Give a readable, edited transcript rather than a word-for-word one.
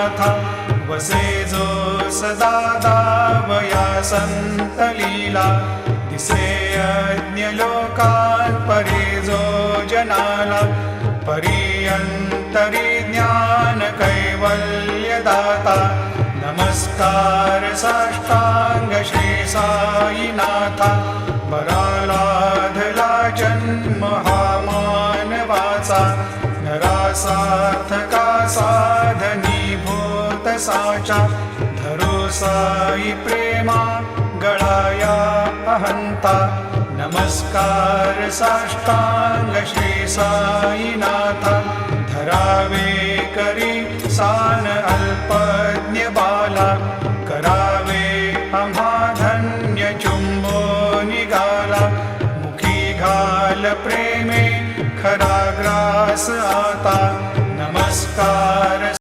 साईनाथा वसे जो सदा दावया संत लीला दिसे यज्ञ लोकात परी जो जनाला परियंतरी ज्ञान कैवल्य दाता नमस्कार साष्टांग श्री साईनाथा परालाधला जन्म हा मानवाचा नरासार्थका साधनीभूत साचा धरो साई प्रेमा गळाया अहंता नमस्कार साष्टांग श्री साईनाथा धरावे करी सान